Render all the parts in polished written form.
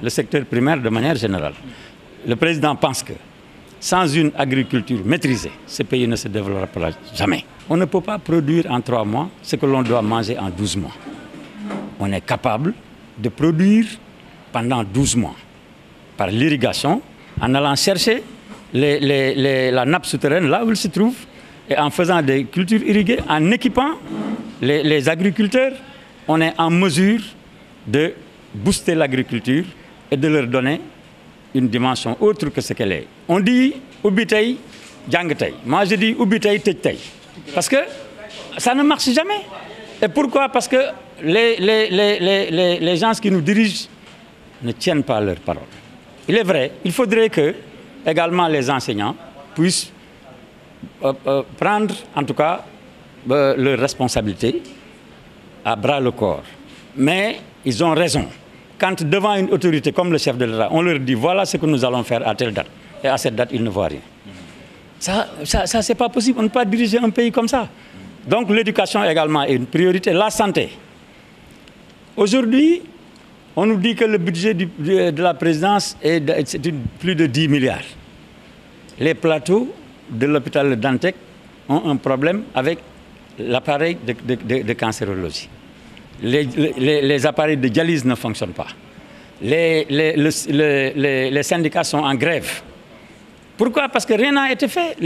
le secteur primaire de manière générale. Le président pense que sans une agriculture maîtrisée, ce pays ne se développera jamais. On ne peut pas produire en 3 mois ce que l'on doit manger en 12 mois. On est capable de produire pendant 12 mois par l'irrigation, en allant chercher la nappe souterraine là où elle se trouve et en faisant des cultures irriguées, en équipant les agriculteurs, on est en mesure de booster l'agriculture et de leur donner une dimension autre que ce qu'elle est. On dit ubbi tey jàng tey. Moi je dis ubbi tey tëj tey. Parce que ça ne marche jamais. Et pourquoi? Parce que les gens qui nous dirigent ne tiennent pas leur parole. Il est vrai, il faudrait que également les enseignants puissent prendre en tout cas leurs responsabilités à bras le corps. Mais ils ont raison. Quand devant une autorité comme le chef de l'État, on leur dit voilà ce que nous allons faire à telle date. Et à cette date, ils ne voient rien. Ça c'est pas possible. On ne peut pas diriger un pays comme ça. Donc l'éducation également est une priorité. La santé. Aujourd'hui, on nous dit que le budget de la présidence est plus de 10 milliards. Les plateaux de l'hôpital de Dantec ont un problème avec l'appareil de cancérologie. Les appareils de dialyse ne fonctionnent pas. Les syndicats sont en grève. Pourquoi? Parce que rien n'a été fait.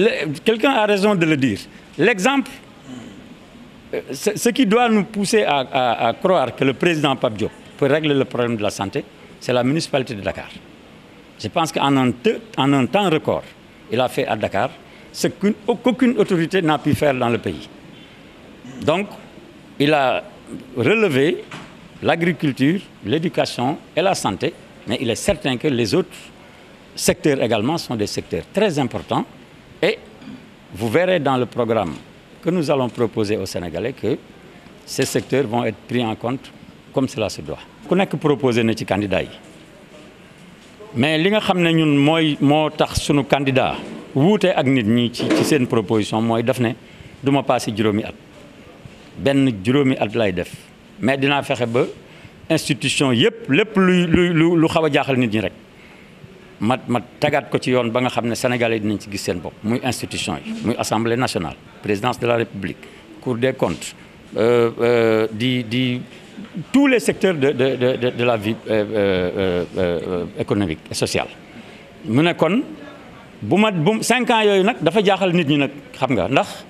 Quelqu'un a raison de le dire. L'exemple, ce qui doit nous pousser à croire que le président Pape Diop peut régler le problème de la santé, c'est la municipalité de Dakar. Je pense qu'en un temps record, il a fait à Dakar ce qu'aucune autorité n'a pu faire dans le pays. Donc, il a relevé l'agriculture, l'éducation et la santé, mais il est certain que les autres secteurs également sont des secteurs très importants et vous verrez dans le programme que nous allons proposer aux Sénégalais que ces secteurs vont être pris en compte comme cela se doit. Ku nekk proposé na ci candidat yi mais li nga xam ne ñun moo tax sunu candidat wuute ak nit ñi ci seen proposition mooy def ne du ma passé juróomi at benn juróomi at lay def mais dinaa fexe ba institution yëpp lépp lu xaw a jaaxal nit ñi rek ma tegaat ko ci yoon ba nga xam ne Sénégalais dinañ ci gis seen bopp muy institution yi muy assemblée nationale présidence de la république cour des comptes tous les secteurs de la vie économique et sociale. mu ne kon bu 5 ans yooyu nag dafa jaaxal nit ñi nag xam nga ndax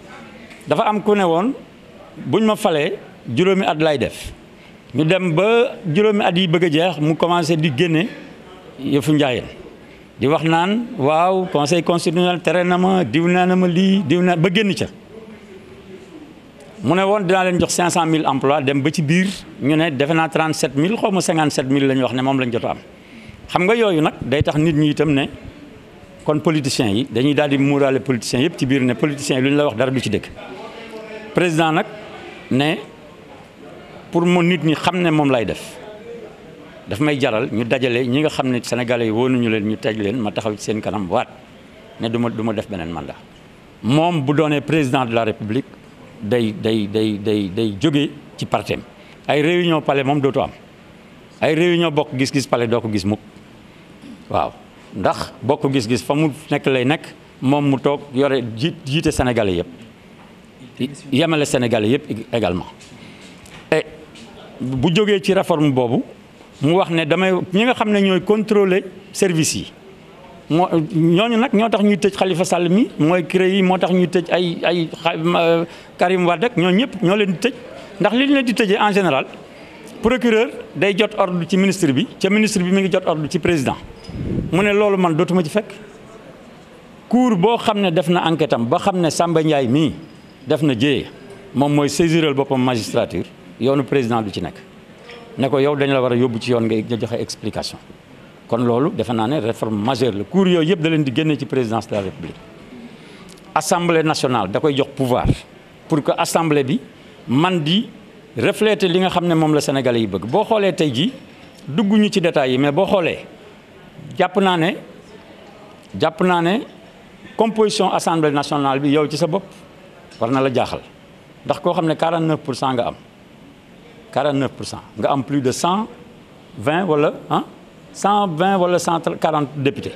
dafa am ku ne woon buñ ma falee juróomi at lay def ñu dem ba juróomi at yi bëgg a jeex mu commencé di génne yëfu njaayeen di wax naan waaw conseil constitutionnel tere na ma diw naa na ma lii diw naa ba génn ca mu ne woon dinaa leen jox 500 000 emplois dem ba ci biir ñu ne defe naa 37 000 xaw ma 57 000 la ñu wax ne moom lañ jot a am xam nga yooyu nag day tax nit ñi itam ne kon politiciens yi dañuy daal di muuraale politiciens yëpp ci biir ne politiciens yi lu ñu la wax dara du ci dëkk président nag ne pour mu nit ñi xam ne moom lay def daf may jaral ñu dajale ñi nga xam ne sénégalais yi wóonuñu leen ñu tej leen ma taxaw ci seen kanam waat ne du ma def beneen mandat moom bu doonee président de la république day jóge ci partem ay réunion palais moom dootu am ay réunion bokk gis-gis palais doo ko gis mukk waaw ndax bokk gis-gis fa mu nekk lay nekk moom mu toog yore jiite sénégalais yëpp yemale sénégalais yëpp également et bu jógee ci réforme boobu mu wax ne damay ñi nga xam ne ñooy contrôler service yi ñooñu nag ñoo tax ñuy tëj Khalifa Sall mi mooy CREI yi moo tax ñuy tëj ay Karim Wade ak ñoo ñëpp ñoo leen di tëj ndax li ñu leen di tëjee en général procureur day jot ordre ci ministre bi ca ministre bi mi ngi jot ordre ci président mu ne loolu man dootuma ci fekk cour boo xam ne def na enquête am ba xam ne Samba Ndiaye mii def na jéye moom mooy saisiral boppam magistrature yoonu président du ci nekk ne ko yow dañ la war a yóbbu ci yoon nga joxe explication kon loolu defe naa ne réforme majeure la cour yooyu yëpp da leen di génne ci présidence de la république assemblée nationale da koy jox pouvoir pour que assemblée bi man di refléter li nga xam ne moom la sénégalais yi bëgg boo xoolee tey jii dugguñu ci détails yi mais boo xoolee jàpp naa ne composition assemblée nationale bi yow ci sa bopp war na la jaaxal ndax koo xam ne 49% nga am 49% nga am plus de 120 wala 120 wala 140 députés.